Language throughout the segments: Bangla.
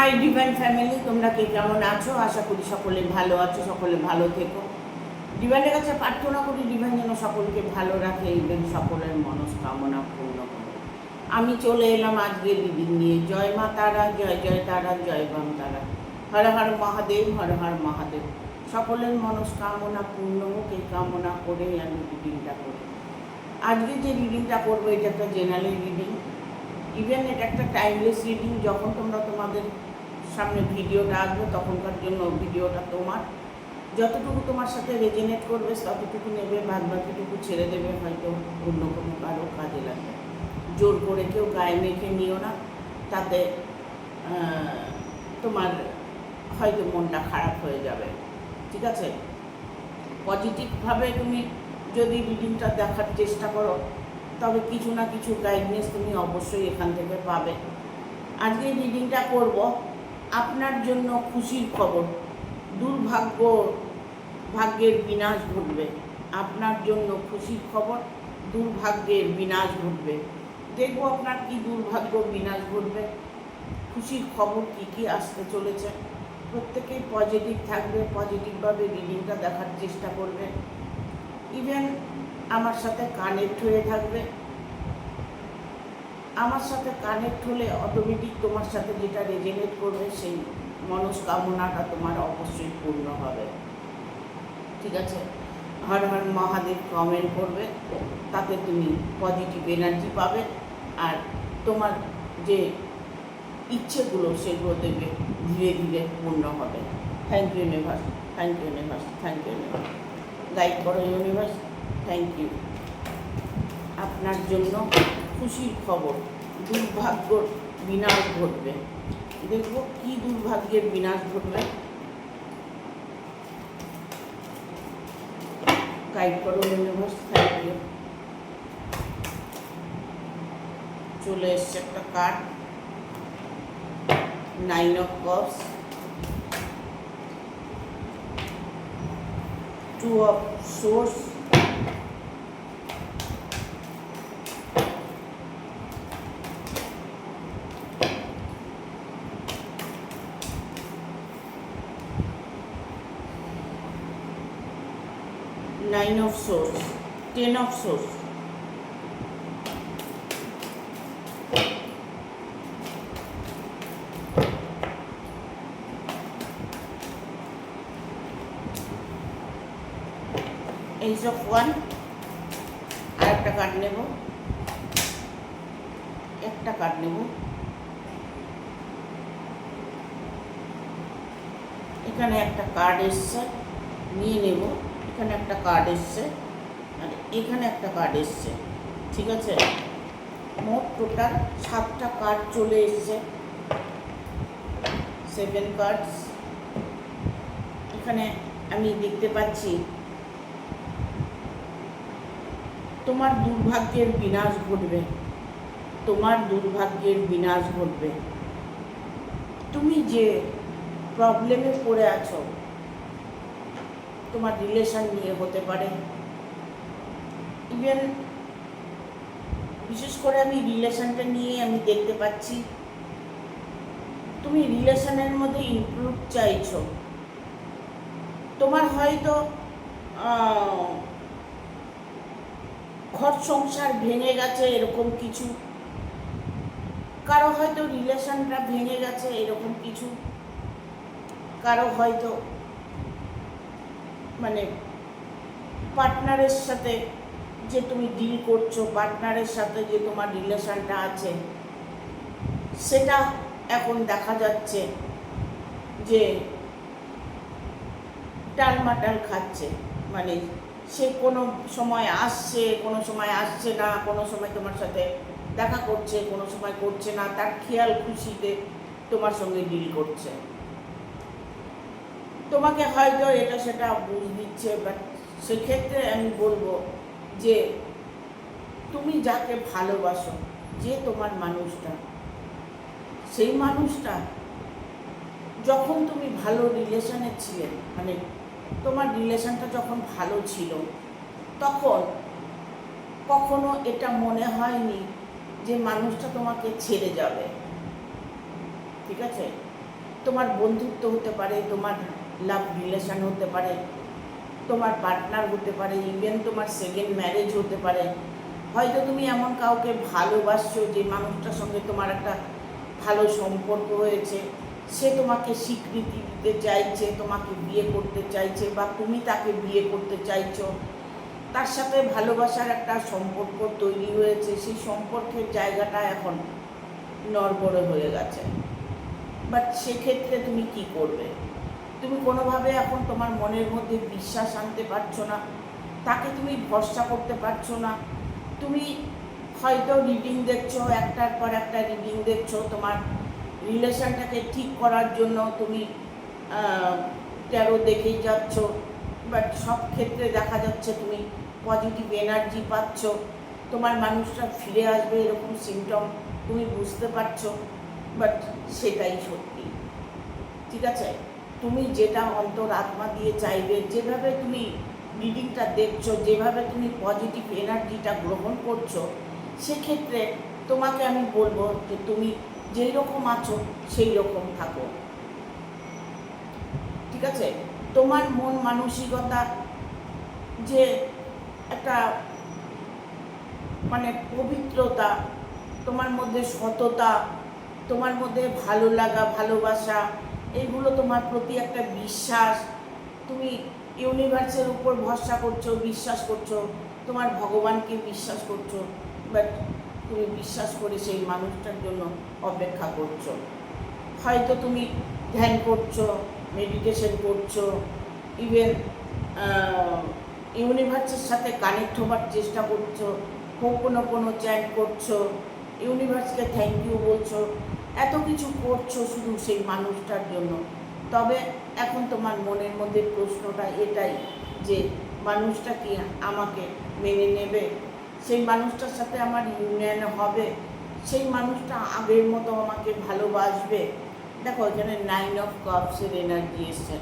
হাই ডিভাইন ফ্যামিলি, তোমরা কে কেমন আছো? আশা করি সকলে ভালো আছো, সকলে ভালো থেকো। ডিভাইনের কাছে প্রার্থনা করি ডিভাইন যেন সকলকে ভালো রাখে, ইভেন সকলের মনস্কামনা পূর্ণ করে। আমি চলে এলাম আজকে রিডিং নিয়ে। জয় মা তারা, জয় জয় তারা, জয় বাম তারা, হর হর মহাদেব, হর হর মহাদেব। সকলের মনস্কামনা পূর্ণ হোক এই কামনা করে আমি রিডিংটা করি। আজকে যে রিডিংটা করবো এটা একটা জেনারেল রিডিং, ইভেন এটা একটা টাইমলেস রিডিং। যখন তোমরা তোমাদের সামনে ভিডিওটা আসবে তখনকার জন্য ভিডিওটা তোমার, যতটুকু তোমার সাথে রেজেনেট করবে ততটুকু নেবে, বাদ বাকিটুকু ছেড়ে দেবে, হয়তো অন্য কোনো কারো কাজে লাগবে। জোর করে কেউ গায়ে মেখে নিও না, তাতে তোমার হয়তো মনটা খারাপ হয়ে যাবে। ঠিক আছে? পজিটিভভাবে তুমি যদি রিডিংটা দেখার চেষ্টা করো তবে কিছু না কিছু গাইডনেস তুমি অবশ্যই এখান থেকে পাবে। আজকে রিডিংটা করব আপনার জন্য খুশির খবর, ভাগ্যের বিনাশ ঘটবে। আপনার জন্য খুশির খবর, দুর্ভাগ্যের বিনাশ ঘটবে। দেখবো আপনার কি দুর্ভাগ্য বিনাশ ঘটবে, খুশির খবর কি কি আসতে চলেছে। প্রত্যেকেই পজিটিভ থাকবে, পজিটিভভাবে রিডিংটা দেখার চেষ্টা করবে। ইভেন আমার সাথে কানেক্ট হয়ে থাকবে। আমার সাথে কানেক্ট হলে অটোমেটিক তোমার সাথে যেটা রেজেনেট করবে সেই মনস্কামনাটা তোমার অবশ্যই পূর্ণ হবে। ঠিক আছে? হর হর মহাদেব কমেন্ট করবে, তাতে তুমি পজিটিভ এনার্জি পাবে। আর তোমার যে ইচ্ছেগুলো সেগুলো দেখবে ধীরে ধীরে পূর্ণ হবে। Thank you universe, thank you universe, thank you universe. Guide করো ইউনিভার্স, থ্যাংক ইউ। আপনার জন্য খুশির খবর, দুর্ভাগ্যর বিনাশ ঘটবে। দেখব কি দুর্ভাগ্যের বিনাশ ঘটবে। গাইড করো ইউনিভার্স, থ্যাংক ইউ। চলে এসছে একটা card, 9 of Cups, 2 of Swords, Nine of Swords, 10 of Swords, Ace of One। আর একটা কার্ড নেব, একটা কার্ড নেব। এখানে একটা কার্ড এসছে, নিয়ে নেব। এখানে একটা কার্ড এসছে আর এখানে একটা কার্ড এসছে। ঠিক আছে? মোট টোটাল 7টা কার্ড চলে এসছে, 7 কার্ডস। এখানে আমি দেখতে পাচ্ছি তোমার দুর্ভাগ্যের বিনাশ ঘটবে, তোমার দুর্ভাগ্যের বিনাশ ঘটবে। তুমি যে প্রবলেমে পড়ে আছো, তোমার রিলেশন নিয়ে হতে পারে। ইভেন বিশেষ করে আমি রিলেশনটা নিয়ে আমি দেখতে পাচ্ছি তুমি রিলেশনের মধ্যে ইমপ্রুভ চাইছো। তোমার হয়তো ঘর সংসার ভেঙে গেছে এরকম কিছু, কারো হয়তো রিলেশনটা ভেঙে গেছে এরকম কিছু, কারো হয়তো মানে পার্টনারের সাথে যে তুমি ডিল করছো, পার্টনারের সাথে যে তোমার রিলেশনটা আছে সেটা এখন দেখা যাচ্ছে যে টালমাটাল খাচ্ছে। মানে সে কোনো সময় আসছে, কোনো সময় আসছে না, কোনো সময় তোমার সাথে দেখা করছে, কোনো সময় করছে না, তার খেয়াল খুশিতে তোমার সঙ্গে ডিল করছে। তোমাকে হয়তো এটা সেটা বুঝ দিচ্ছে, বাট সেক্ষেত্রে আমি বলবো যে তুমি যাকে ভালোবাসো, যে তোমার মানুষটা, সেই মানুষটা যখন তুমি ভালো রিলেশনে ছিলে, মানে তোমার রিলেশনটা যখন ভালো ছিল, তখন কখনো এটা মনে হয়নি যে মানুষটা তোমাকে ছেড়ে যাবে। ঠিক আছে? তোমার বন্ধুত্ব হতে পারে, তোমার লাভ রিলেশন হতে পারে, তোমার পার্টনার হতে পারে, ইভেন তোমার সেকেন্ড ম্যারেজ হতে পারে। হয়তো তুমি এমন কাউকে ভালোবাসছো যে মানুষটার সঙ্গে তোমার একটা ভালো সম্পর্ক হয়েছে, সে তোমাকে স্বীকৃতি দিতে চাইছে, তোমাকে বিয়ে করতে চাইছে, বা তুমি তাকে বিয়ে করতে চাইছো, তার সাথে ভালোবাসার একটা সম্পর্ক তৈরি হয়েছে। সেই সম্পর্কের জায়গাটা এখন নড়বড়ে হয়ে গেছে। বাট সেক্ষেত্রে তুমি কি করবে? তুমি কোনোভাবে এখন তোমার মনের মধ্যে বিশ্বাস আনতে পারছো না, তাকে তুমি ভরসা করতে পারছো না। তুমি হয়তো রিডিং দেখছো, একটার পর একটা রিডিং দেখছো, তোমার রিলেশনটাকে ঠিক করার জন্য তুমি ট্যারো দেখেই যাচ্ছ, বাট সব ক্ষেত্রে দেখা যাচ্ছে তুমি পজিটিভ এনার্জি পাচ্ছ, তোমার মানুষটা ফিরে আসবে এরকম সিমটম তুমি বুঝতে পারছো। বাট সেটাই সত্যি, ঠিক আছে? তুমি যেটা অন্তর আত্মা দিয়ে চাইবে, যেভাবে তুমি রিডিংটা দেখছো, যেভাবে তুমি পজিটিভ এনার্জিটা গ্রহণ করছো, সেক্ষেত্রে তোমাকে আমি বলবো যে তুমি যেই রকম আছো সেই রকম থাকো, ঠিক আছে? তোমার মন মানসিকতা যে একটা মানে পবিত্রতা, তোমার মধ্যে সততা, তোমার মধ্যে ভালো লাগা, ভালোবাসা, এইগুলো তোমার প্রতি একটা বিশ্বাস, তুমি ইউনিভার্সের উপর ভরসা করছো, বিশ্বাস করছো, তোমার ভগবানকে বিশ্বাস করছো, বাট তুমি বিশ্বাস করে সেই মানুষটার জন্য অপেক্ষা করছো। হয়তো তুমি ধ্যান করছো, মেডিটেশন করছো, ইভেন ইউনিভার্সের সাথে কানেক্ট হবার চেষ্টা করছো, কোনো চ্যান্ট করছো, ইউনিভার্সকে থ্যাংক ইউ বলছো, এত কিছু করছো শুধু সেই মানুষটার জন্য। তবে এখন তোমার মনের মধ্যে প্রশ্নটা এটাই যে মানুষটা কি আমাকে মেনে নেবে, সেই মানুষটার সাথে আমার ইউনিয়ন হবে, সেই মানুষটা আগের মতো আমাকে ভালোবাসবে। দেখো এখানে 9 অফ কাপসের এনার্জি এসছে,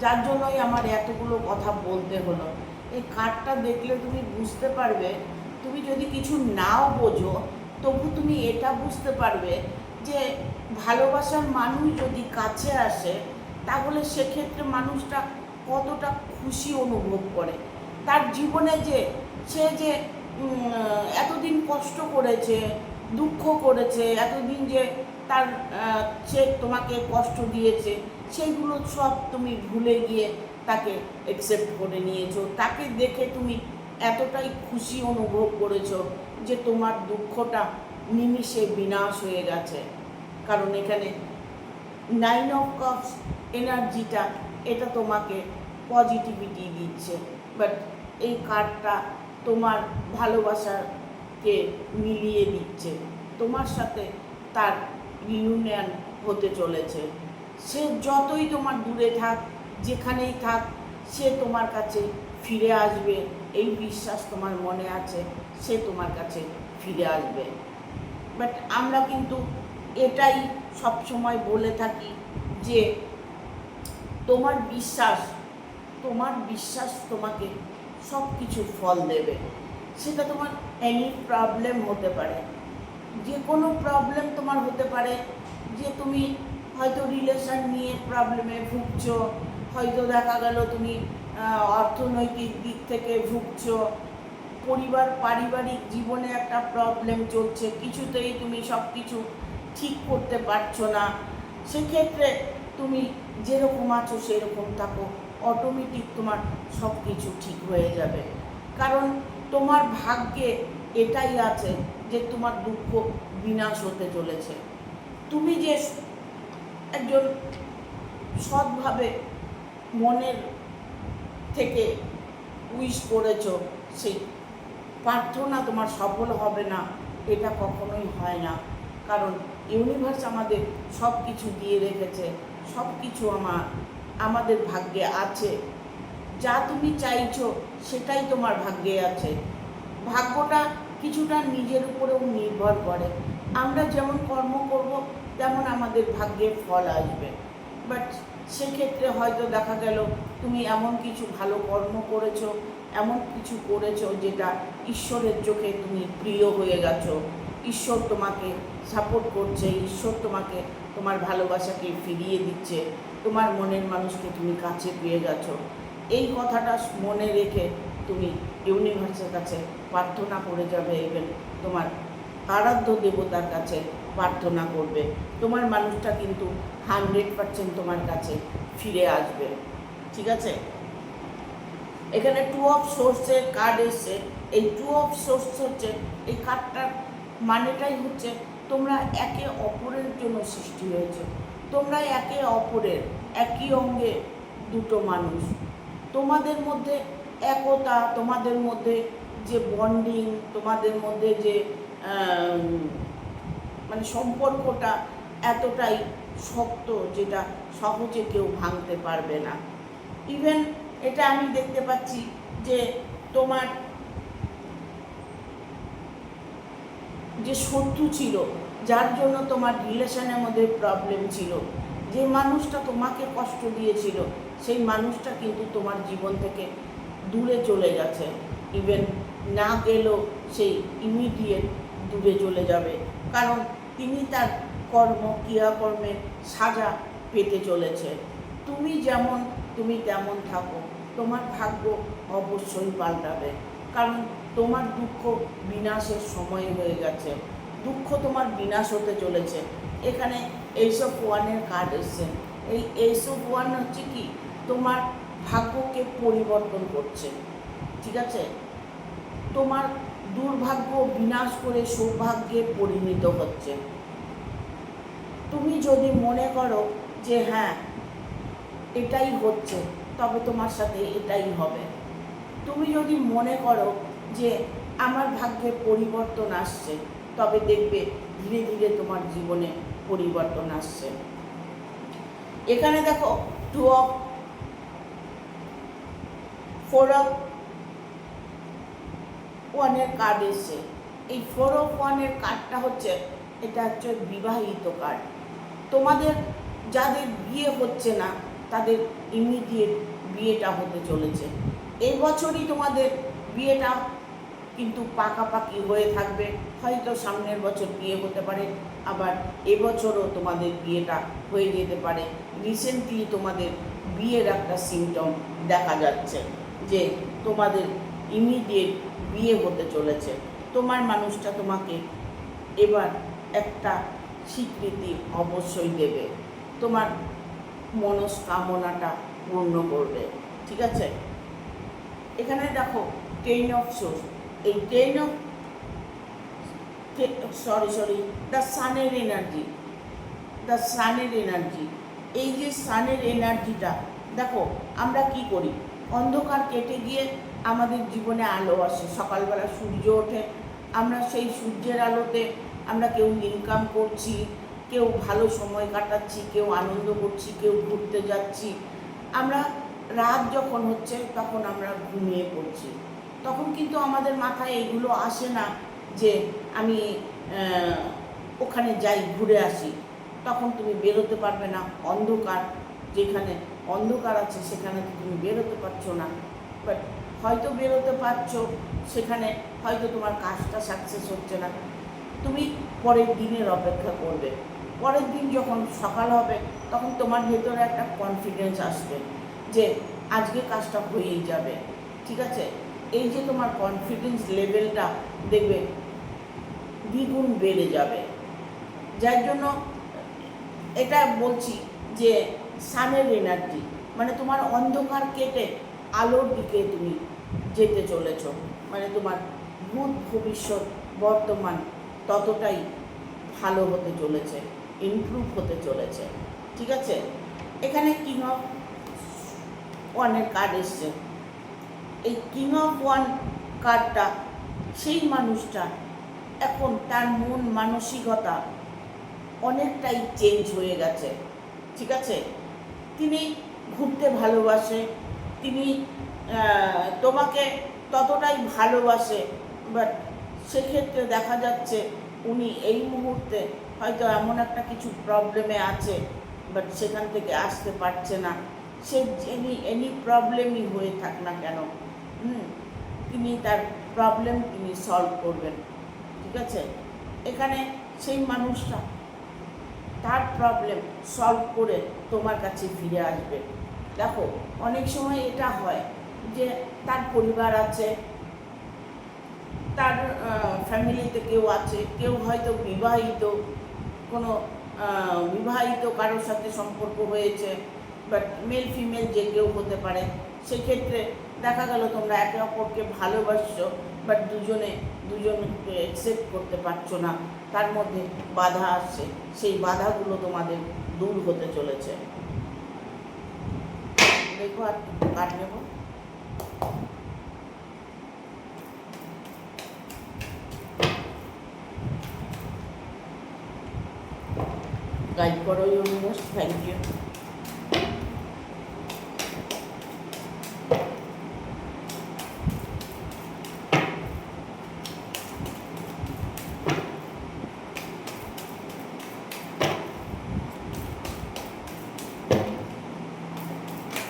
যার জন্যই আমার এতগুলো কথা বলতে হলো। এই কার্ডটা দেখলে তুমি বুঝতে পারবে, তুমি যদি কিছু নাও বোঝো তবু তুমি এটা বুঝতে পারবে যে ভালোবাসার মানুষ যদি কাছে আসে তাহলে সেক্ষেত্রে মানুষটা কতটা খুশি অনুভব করে। তার জীবনে যে সে যে এতদিন কষ্ট করেছে, দুঃখ করেছে, এতদিন যে তার সে তোমাকে কষ্ট দিয়েছে, সেইগুলো সব তুমি ভুলে গিয়ে তাকে অ্যাকসেপ্ট করে নিয়েছো। তাকে দেখে তুমি এতটাই খুশি অনুভব করেছো যে তোমার দুঃখটা নিমিষে বিনাশ হয়ে গেছে। কারণ এখানে 9 অফ কাপস এনার্জিটা এটা তোমাকে পজিটিভিটি দিচ্ছে, বাট এই কার্ডটা তোমার ভালোবাসাকে মিলিয়ে দিচ্ছে, তোমার সাথে তার রিউনিয়ন হতে চলেছে। সে যতই তোমার দূরে থাক, যেখানেই থাক, সে তোমার কাছে ফিরে আসবে, এই বিশ্বাস তোমার মনে আছে, সে তোমার কাছে ফিরে আসবে। বাট আমরা কিন্তু এটাই সবসময় বলে থাকি যে তোমার বিশ্বাস তোমাকে সব কিছু ফল দেবে। সেটা তোমার এনি প্রবলেম হতে পারে, যে কোনো প্রবলেম তোমার হতে পারে, যে তুমি হয়তো রিলেশন নিয়ে প্রবলেমে ভুগছো, হয়তো দেখা গেল তুমি অর্থনৈতিক দিক থেকে ভুগছো, পারিবারিক জীবনে একটা প্রবলেম চলছে, কিছুতেই তুমি সব কিছু ঠিক করতে পারছো না। সেক্ষেত্রে তুমি যেরকম আছো সেরকম থাকো, অটোমেটিক তোমার সব কিছু ঠিক হয়ে যাবে। কারণ তোমার ভাগ্যে এটাই আছে যে তোমার দুঃখ বিনাশ হতে চলেছে। তুমি যে একজন সৎভাবে মনের থেকে উইশ করেছো, সেই প্রার্থনা তোমার সফল হবে না, এটা কখনোই হয় না। কারণ ইউনিভার্স আমাদের সব কিছু দিয়ে রেখেছে, সব কিছু আমাদের ভাগ্যে আছে। যা তুমি চাইছো সেটাই তোমার ভাগ্যে আছে। ভাগ্যটা কিছুটা নিজের উপরেও নির্ভর করে, আমরা যেমন কর্ম করব তেমন আমাদের ভাগ্যে ফল আসবে। বাট সেক্ষেত্রে হয়তো দেখা গেল তুমি এমন কিছু ভালো কর্ম করেছো, এমন কিছু করেছো যেটা ঈশ্বরের চোখে তুমি প্রিয় হয়ে গেছো, ঈশ্বর তোমাকে সাপোর্ট করছে, ঈশ্বর তোমাকে তোমার ভালোবাসাকে ফিরিয়ে দিচ্ছে, তোমার মনের মানুষকে তুমি কাছে পেয়ে গেছো। এই কথাটা মনে রেখে তুমি ইউনিভার্সের কাছে প্রার্থনা করে যাবে, ইভেন তোমার আরাধ্য দেবতার কাছে প্রার্থনা করবে। তোমার মানুষটা কিন্তু 100% তোমার কাছে ফিরে আসবে। ঠিক আছে, এখানে 2 অফ সোর্সের কার্ড এসছে। এই 2 অফ সোর্স হচ্ছে, এই কার্ডটার মানেটাই হচ্ছে তোমরা একে অপরের জন্য সৃষ্টি হয়েছে। তোমরা একে অপরের, একই অঙ্গে দুটো মানুষ। তোমাদের মধ্যে একতা, তোমাদের মধ্যে যে বন্ডিং, তোমাদের মধ্যে যে মানে সম্পর্কটা এতটাই শক্ত, যেটা সহজে কেউ ভাঙতে পারবে না। ইভেন এটা আমি দেখতে পাচ্ছি যে তোমার যে শত্রু ছিল, যার জন্য তোমার রিলেশনের মধ্যে প্রবলেম ছিল, যে মানুষটা তোমাকে কষ্ট দিয়েছিল, সেই মানুষটা কিন্তু তোমার জীবন থেকে দূরে চলে গেছে। ইভেন না গেলেও সেই ইমিডিয়েট দূরে চলে যাবে, কারণ তিনি তার ক্রিয়াকর্মের সাজা পেতে চলেছে। তুমি যেমন তুমি তেমন থাকো, তোমার ভাগ্য অবশ্যই পাল্টাবে, কারণ তোমার দুঃখ বিনাশের সময় হয়ে গেছে। দুঃখ তোমার বিনাশ হতে চলেছে। এখানে এইস অফ ওয়ানের কার্ড এসছে। এই এইস অফ ওয়ান হচ্ছে কি, তোমার ভাগ্যকে পরিবর্তন করছে। ঠিক আছে, তোমার দুর্ভাগ্য বিনাশ করে সৌভাগ্যে পরিণত হচ্ছে। তুমি যদি মনে করো যে হ্যাঁ এটাই হচ্ছে, তবে তোমার সাথে এটাই হবে। তুমি যদি মনে করো যে আমার ভাগ্যে পরিবর্তন আসছে, তবে দেখবে ধীরে ধীরে তোমার জীবনে পরিবর্তন আসছে। এখানে দেখো 4 অফ ওয়ানের কার্ড এসছে। এই 4 অফ ওয়ানের কার্ডটা হচ্ছে, এটা হচ্ছে বিবাহিত কার্ড। তোমাদের যাদের বিয়ে হচ্ছে না, তাদের ইমিডিয়েট বিয়েটা হতে চলেছে। এই বছরই তোমাদের বিয়েটা কিন্তু পাকাপাকি হয়ে থাকবে। হয়তো সামনের বছর বিয়ে হতে পারে, আবার এবছরও তোমাদের বিয়েটা হয়ে যেতে পারে। রিসেন্টলি তোমাদের বিয়ের একটা সিমটম দেখা যাচ্ছে যে তোমাদের ইমিডিয়েট বিয়ে হতে চলেছে। তোমার মানুষটা তোমাকে এবার একটা স্বীকৃতি অবশ্যই দেবে, তোমার মনস্কামনাটা পূর্ণ করবে। ঠিক আছে, এখানে দেখো 10 অফ সোর্স। এই 10 অফ দ্য সানের এনার্জি, দ্য সানের এনার্জি। এই যে সানের এনার্জিটা দেখো, আমরা কি করি, অন্ধকার কেটে গিয়ে আমাদের জীবনে আলো আসে। সকালবেলা সূর্য ওঠে, আমরা সেই সূর্যের আলোতে আমরা কেউ ইনকাম করছি, কেউ ভালো সময় কাটাচ্ছি, কেউ আনন্দ করছি, কেউ ঘুরতে যাচ্ছি। আমরা রাত যখন হচ্ছে তখন আমরা ঘুমিয়ে পড়ছি। তখন কিন্তু আমাদের মাথায় এগুলো আসে না যে আমি ওখানে যাই, ঘুরে আসি। তখন তুমি বেরোতে পারবে না। অন্ধকার, যেখানে অন্ধকার আছে সেখানে তুমি বেরোতে পারছো না। বাট হয়তো বেরোতে পারছো, সেখানে হয়তো তোমার কাজটা সাকসেস হচ্ছে না। তুমি পরের দিনের অপেক্ষা করবে। পরের দিন যখন সকাল হবে, তখন তোমার ভেতরে একটা কনফিডেন্স আসবে যে আজকে কাজটা হয়েই যাবে। ঠিক আছে, এই যে তোমার কনফিডেন্স লেভেলটা দেখবে দ্বিগুণ বেড়ে যাবে। যার জন্য এটা বলছি যে সানের এনার্জি মানে তোমার অন্ধকার কেটে আলোর দিকে তুমি যেতে চলেছ। মানে তোমার ভূত, ভবিষ্যৎ, বর্তমান ততটাই ভালো হতে চলেছে, ইমপ্রুভ হতে চলেছে। ঠিক আছে, এখানে কিং অফ ওয়ানের কার্ড এসছে। এই কিং অফ ওয়ান কার্ডটা সেই মানুষটা এখন তার মন মানসিকতা অনেকটাই চেঞ্জ হয়ে গেছে। ঠিক আছে, তিনি ঘুরতে ভালোবাসে, তিনি তোমাকে ততটাই ভালোবাসে, বাট সেক্ষেত্রে দেখা যাচ্ছে উনি এই মুহূর্তে হয়তো এমন একটা কিছু প্রবলেমে আছে, বাট সেখান থেকে আসতে পারছে না। সে এনি প্রবলেমই হয়ে থাক না কেন, তিনি তার প্রবলেম তিনি সলভ করবেন। ঠিক আছে, এখানে সেই মানুষটা তার প্রবলেম সলভ করে তোমার কাছে ফিরে আসবে। দেখো অনেক সময় এটা হয় যে তার পরিবার আছে, তার ফ্যামিলিতে কেউ আছে, কেউ হয়তো বিবাহিত, কোনো বিবাহিত কারোর সাথে সম্পর্ক হয়েছে, বাট মেল ফিমেল যে কেউ হতে পারে। সেক্ষেত্রে দেখা গেল তোমরা একে অপরকে ভালোবাসছো, বাট দুজনকে অ্যাকসেপ্ট করতে পারছো না, তার মধ্যে বাধা আসছে, সেই বাধাগুলো তোমাদের দূর হতে চলেছে। দেখো আর কাট নেব। গাইড করো ইউনিভার্স, থ্যাংক ইউ।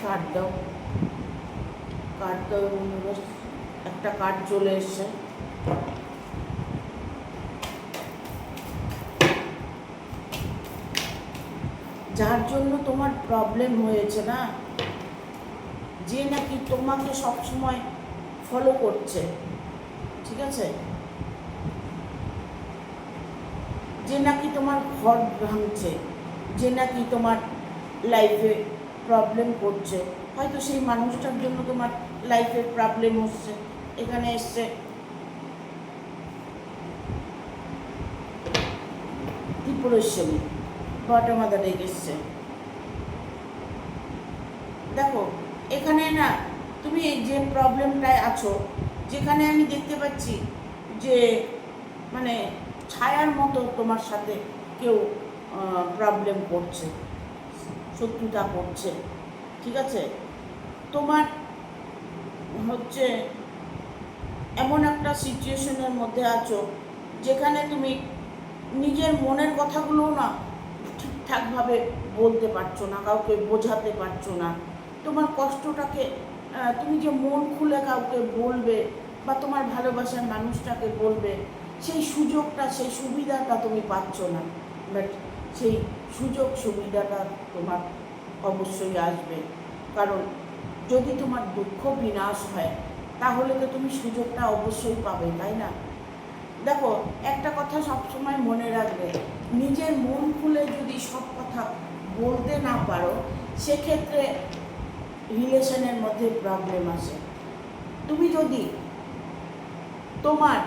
কার্ড দাও, কার্ড দাও ইউনিভার্স। একটা কার্ড চলে এসছে। যার জন্য তোমার প্রবলেম হয়েছে না, যে নাকি তোমাকে সবসময় ফলো করছে, ঠিক আছে, যে নাকি তোমার ঘর ভাঙছে, যে নাকি তোমার লাইফে প্রবলেম করছে, হয়তো সেই মানুষটার জন্য তোমার লাইফে প্রবলেম হচ্ছে। এখানে এসছে ত্রিপুরেশ্বরী, ঘটমাদা এসছে। দেখো এখানে না, তুমি যে প্রবলেমটায় আছো, যেখানে আমি দেখতে পাচ্ছি যে মানে ছায়ার মতো তোমার সাথে কেউ প্রবলেম করছে, শত্রুতা করছে, ঠিক আছে, তোমার হচ্ছে এমন একটা সিচুয়েশনের মধ্যে আছো যেখানে তুমি নিজের মনের কথাগুলোও না ঠিকঠাকভাবে বলতে পারছো না, কাউকে বোঝাতে পারছো না। তোমার কষ্টটাকে তুমি যে মন খুলে কাউকে বলবে বা তোমার ভালোবাসার মানুষটাকে বলবে, সেই সুযোগটা, সেই সুবিধাটা তুমি পাচ্ছ না। বাট সেই সুযোগ সুবিধাটা তোমার অবশ্যই আসবে, কারণ যদি তোমার দুঃখ বিনাশ হয় তাহলে তো তুমি সুযোগটা অবশ্যই পাবে, তাই না? দেখো একটা কথা সবসময় মনে রাখবে, নিজের মন খুলে যদি সব কথা বলতে না পারো, সেক্ষেত্রে রিলেশনের মধ্যে প্রবলেম আসে। তুমি যদি তোমার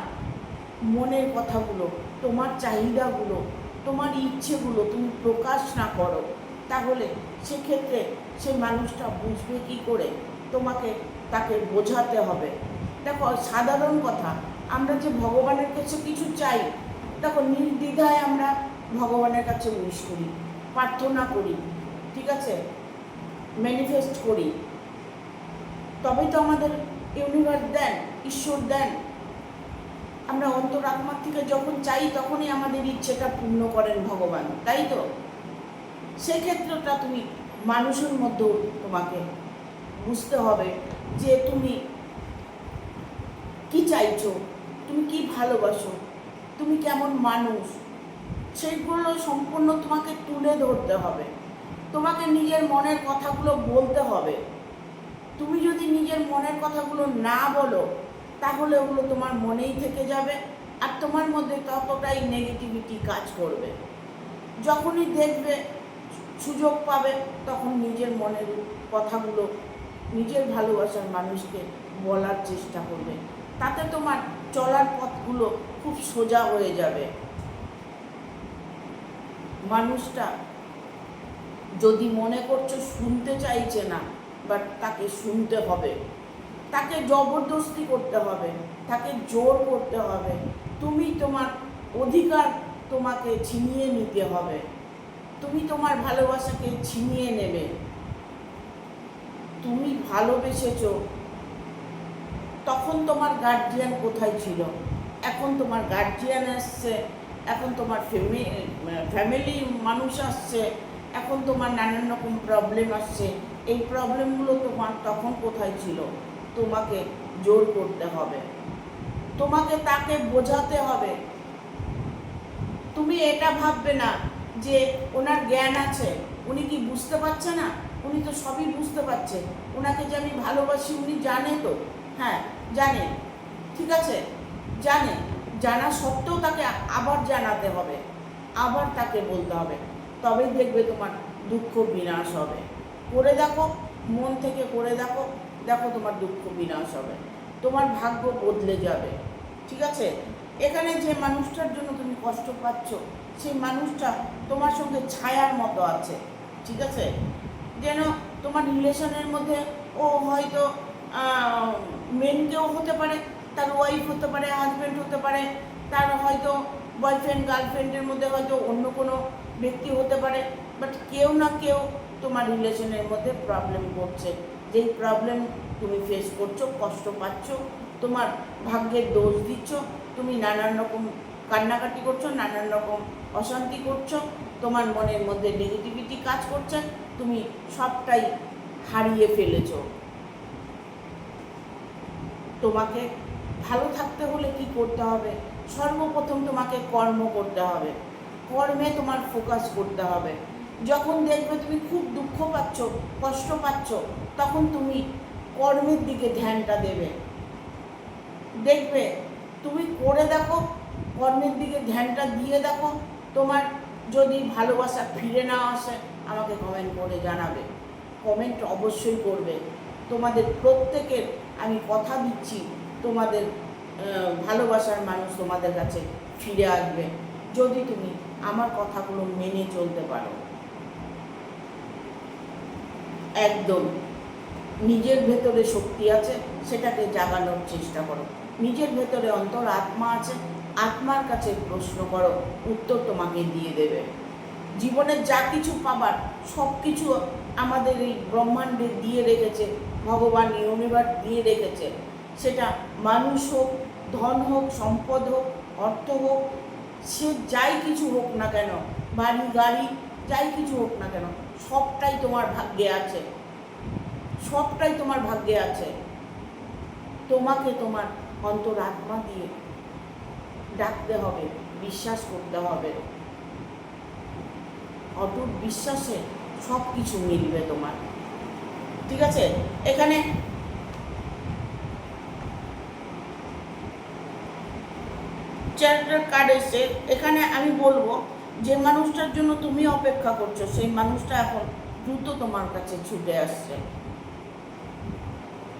মনের কথাগুলো, তোমার চাহিদাগুলো, তোমার ইচ্ছেগুলো তুমি প্রকাশ না করো, তাহলে সেক্ষেত্রে সেই মানুষটা বুঝবে কী করে? তোমাকে তাকে বোঝাতে হবে। দেখো সাধারণ কথা, আমরা যে ভগবানের কাছে কিছু চাই, দেখো নির্দ্বিধায় আমরা ভগবানের কাছে উইশ করি, প্রার্থনা করি, ঠিক আছে, ম্যানিফেস্ট করি, তবেই তো আমাদের ইউনিভার্স দেন, ঈশ্বর দেন। আমরা অন্তরাত্মার থেকে যখন চাই তখনই আমাদের ইচ্ছেটা পূর্ণ করেন ভগবান, তাই তো? সেক্ষেত্রটা তুমি মানুষের মধ্যেও তোমাকে বুঝতে হবে যে তুমি কি চাইছো, তুমি কি ভালোবাসো, তুমি কেমন মানুষ, সেইগুলো সম্পূর্ণ তোমাকে তুলে ধরতে হবে। তোমাকে নিজের মনের কথাগুলো বলতে হবে। তুমি যদি নিজের মনের কথাগুলো না বলো, তাহলে ওগুলো তোমার মনেই থেকে যাবে, আর তোমার মধ্যে ততটাই নেগেটিভিটি কাজ করবে। যখনই দেখবে সুযোগ পাবে, তখন নিজের মনের কথাগুলো নিজের ভালোবাসার মানুষকে বলার চেষ্টা করবে, তাতে তোমার চলার পথগুলো খুব সোজা হয়ে যাবে। মানুষটা যদি মনে করছো শুনতে চাইছে না, বাট তাকে শুনতে হবে, তাকে জবরদস্তি করতে হবে, তাকে জোর করতে হবে। তুমি তোমার অধিকার তোমাকে ছিনিয়ে নিতে হবে, তুমি তোমার ভালোবাসাকে ছিনিয়ে নেবে। তুমি ভালোবেসেছো, তখন তোমার গার্জিয়ান কোথায় ছিল? এখন তোমার গার্জিয়ান আসছে, এখন তোমার ফ্যামিলি মানুষ আসছে, এখন তোমার নানান রকম প্রবলেম আসছে। এই প্রবলেমগুলো তোমার তখন কোথায় ছিল? তোমাকে জোর করতে হবে, তোমাকে তাকে বোঝাতে হবে। তুমি এটা ভাববে না যে ওনার জ্ঞান আছে, উনি কি বুঝতে পারছে না? উনি তো সবই বুঝতে পারছে। ওনাকে যে আমি ভালোবাসি উনি জানে তো, হ্যাঁ জানে, ঠিক আছে, জানে। জানা সত্ত্বেও তাকে আবার জানাতে হবে, আবার তাকে বলতে হবে, তবেই দেখবে তোমার দুঃখ বিনাশ হবে। করে দেখো, মন থেকে করে দেখো, দেখো তোমার দুঃখ বিনাশ হবে, তোমার ভাগ্য বদলে যাবে, ঠিক আছে। এখানে যে মানুষটার জন্য তুমি কষ্ট পাচ্ছ, সেই মানুষটা তোমার সঙ্গে ছায়ার মতো আছে, ঠিক আছে। যেন তোমার রিলেশনের মধ্যে ও হয়তো মেন কেউ হতে পারে, তার ওয়াইফ হতে পারে, হাজব্যান্ড হতে পারে, তার হয়তো বয়ফ্রেন্ড গার্লফ্রেন্ডের মধ্যে হয়তো অন্য কোনো ব্যক্তি হতে পারে, বাট কেউ না কেউ তোমার রিলেশনের মধ্যে প্রবলেম করছে। যেই প্রবলেম তুমি ফেস করছো, কষ্ট পাচ্ছ, তোমার ভাগ্যের দোষ দিচ্ছ, তুমি নানান রকম কান্নাকাটি করছো, নানান রকম অশান্তি করছো, তোমার মনের মধ্যে নেগেটিভিটি কাজ করছে, তুমি সবটাই হারিয়ে ফেলেছো। তোমাকে ভালো থাকতে হলে কি করতে হবে? সর্বপ্রথম তোমাকে কর্ম করতে হবে, কর্মে তোমার ফোকাস করতে হবে। যখন দেখবে তুমি খুব দুঃখ পাচ্ছ, কষ্ট পাচ্ছ, তখন তুমি কর্মের দিকে ধ্যানটা দেবে। দেখবে তুমি করে দেখো, কর্মের দিকে ধ্যানটা দিয়ে দেখো, তোমার যদি ভালোবাসা ফিরে না আসে আমাকে কমেন্ট করে জানাবে, কমেন্ট অবশ্যই করবে। তোমাদের প্রত্যেকের আমি কথা দিচ্ছি, তোমাদের ভালোবাসার মানুষ তোমাদের কাছে ফিরে আসবে, যদি তুমি আমার কথাগুলো মেনে চলতে পারো। একদম নিজের ভেতরে শক্তি আছে, সেটাকে জাগানোর চেষ্টা করো। নিজের ভেতরে অন্তর আত্মা আছে, আত্মার কাছে প্রশ্ন করো, উত্তর তোমাকে দিয়ে দেবে। জীবনের যা কিছু পাবার সব কিছু আমাদের এই ব্রহ্মাণ্ডে দিয়ে রেখেছে ভগবান, ইউনিভার্স দিয়ে রেখেছে। সেটা মানুষ হোক, ধন হোক, সম্পদ হোক, অর্থ হোক, সে যাই কিছু হোক না কেন, বাড়ি গাড়ি যাই কিছু হোক না কেন, সবটাই তোমার ভাগ্যে আছে, সবটাই তোমার ভাগ্যে আছে। তোমাকে তোমার অন্তরাত্মা দিয়ে ডাকতে হবে, বিশ্বাস করতে হবে। অটুট বিশ্বাসে সব কিছু মিলবে তোমার, ঠিক আছে। এখানে চ্যারিটার কার্ড এসে, এখানে আমি বলবো যে মানুষটার জন্য তুমি অপেক্ষা করছো, সেই মানুষটা এখন দ্রুত তোমার কাছে ছুটে আসছে,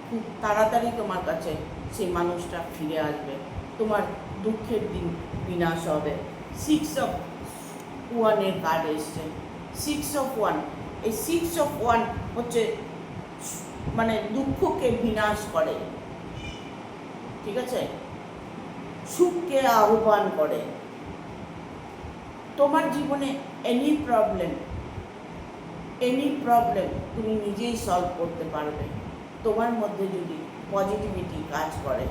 খুব তাড়াতাড়ি তোমার কাছে সেই মানুষটা ফিরে আসবে, তোমার দুঃখের দিন বিনাশ হবে। 6 অফ 1 কার্ড এসছে, 6 অফ 1। এই 6 অফ 1 হচ্ছে মানে দুঃখকে বিনাশ করে, ঠিক আছে, সুখকে আহ্বান করে। তোমার জীবনে এনি প্রবলেম তুমি নিজেই সলভ করতে পারবে, তোমার মধ্যে যদি পজিটিভিটি কাজ করে,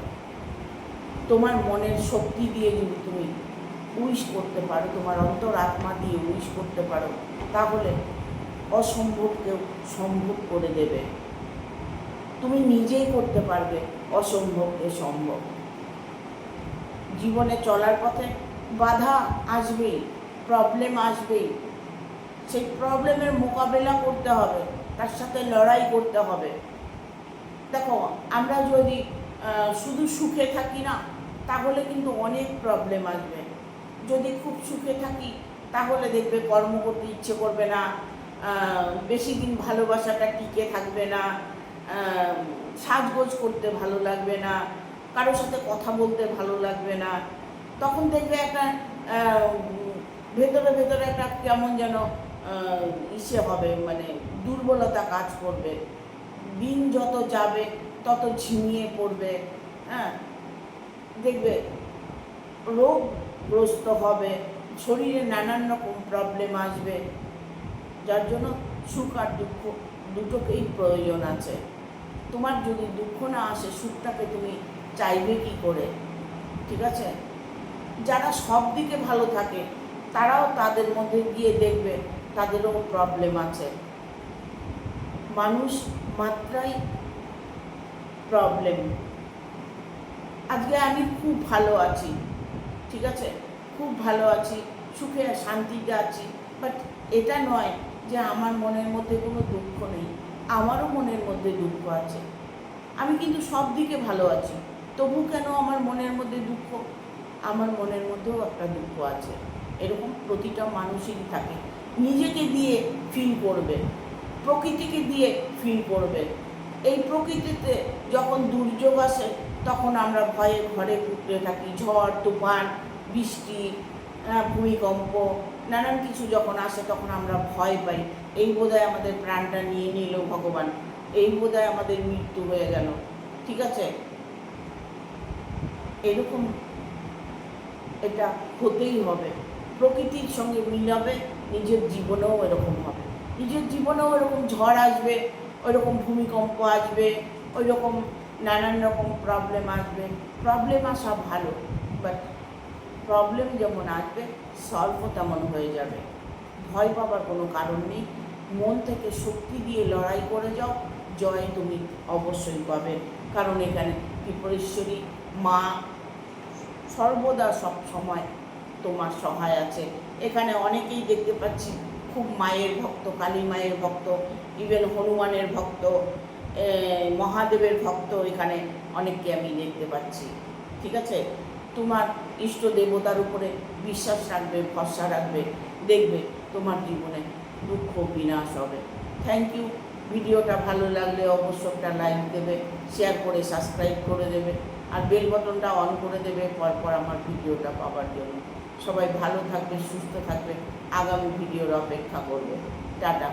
তোমার মনের শক্তি দিয়ে যদি তুমি উইশ করতে পারো, তোমার অন্তর আত্মা দিয়ে উইশ করতে পারো, তাহলে অসম্ভবকেও সম্ভব করে দেবে। তুমি নিজেই করতে পারবে অসম্ভবকে সম্ভব। জীবনে চলার পথে বাধা আসবেই, প্রবলেম আসবেই, সেই প্রবলেমের মোকাবেলা করতে হবে, তার সাথে লড়াই করতে হবে। দেখো, আমরা যদি শুধু সুখে থাকি না, তাহলে কিন্তু অনেক প্রবলেম আসবে। যদি খুব সুখে থাকি তাহলে দেখবে কর্ম করতে ইচ্ছে করবে না, বেশি দিন ভালোবাসাটা টিকে থাকবে না, সাজগোজ করতে ভালো লাগবে না, কারোর সাথে কথা বলতে ভালো লাগবে না। তখন দেখবে একটা ভেতরে ভেতরে একটা কেমন যেন ইসে হবে, মানে দুর্বলতা কাজ করবে। দিন যত যাবে তত ঝিমিয়ে পড়বে, হ্যাঁ, দেখবে রোগগ্রস্ত হবে, শরীরে নানান রকম প্রবলেম আসবে। যার জন্য সুখ আর দুঃখ দুটোকেই প্রয়োজন আছে। তোমার যদি দুঃখ না আসে, সুখটাকে তুমি চাইবে কি করে, ঠিক আছে। যারা সব দিকে ভালো থাকে তারাও তাদের মধ্যে গিয়ে দেখবে তাদেরও প্রবলেম আছে। মানুষ মাত্রাই প্রবলেম। আজকে আমি খুব ভালো আছি, ঠিক আছে, খুব ভালো আছি, সুখে শান্তিতে আছি, বাট এটা নয় যে আমার মনের মধ্যে কোনো দুঃখ নেই। আমারও মনের মধ্যে দুঃখ আছে, আমি কিন্তু সব দিকে ভালো আছি, তবু কেন আমার মনের মধ্যে দুঃখ? আমার মনের মধ্যেও একটা দুঃখ আছে। এরকম প্রতিটা মানুষেরই থাকে। নিজেকে দিয়ে ফিল করবে, প্রকৃতিকে দিয়ে ফিল করবে। এই প্রকৃতিতে যখন দুর্যোগ আসে তখন আমরা ভয়ে ঘরে ঘুরতে থাকি। ঝড় তুফান, বৃষ্টি, ভূমিকম্প, নানান কিছু যখন আসে তখন আমরা ভয় পাই। এই বোধহয় আমাদের প্রাণটা নিয়ে নিল ভগবান, এই বোধহয় আমাদের মৃত্যু হয়ে গেল। ঠিক আছে, এরকম এটা হতেই হবে। প্রকৃতির সঙ্গে মিলাবে, নিজের জীবনেও এরকম হবে। নিজের জীবনেও এরকম ঝড় আসবে, ওইরকম ভূমিকম্প আসবে, ওই রকম নানান রকম প্রবলেম আসবে। প্রবলেম আসা ভালো, বাট প্রবলেম যেমন আসবে সলভও তেমন হয়ে যাবে। ভয় পাবার কোনো কারণ নেই। মন থেকে শক্তি দিয়ে লড়াই করে যাও, জয় তুমি অবশ্যই পাবে। কারণ এখানে ত্রিপুরেশ্বরী মা সর্বদা সব সময় তোমার সহায় আছে। এখানে অনেকেই দেখতে পাচ্ছি খুব মায়ের ভক্ত, কালী মায়ের ভক্ত, ইভেন হনুমানের ভক্ত, মহাদেবের ভক্ত এখানে অনেককে আমি দেখতে পাচ্ছি। ঠিক আছে, তোমার ইষ্ট দেবতার উপরে বিশ্বাস রাখবে, ভরসা রাখবে, দেখবে তোমার জীবনে দুঃখ বিনাশ হবে। Thank you. ভিডিওটা ভালো লাগলে অবশ্যই একটা লাইক দেবে, শেয়ার করে সাবস্ক্রাইব করে দেবে, আর বেল বাটনটা অন করে দেবে পরপর আমার ভিডিওটা পাওয়ার জন্য। সবাই ভালো থাকবে, সুস্থ থাকবে, আগামী ভিডিওর অপেক্ষা করবে। টাটা।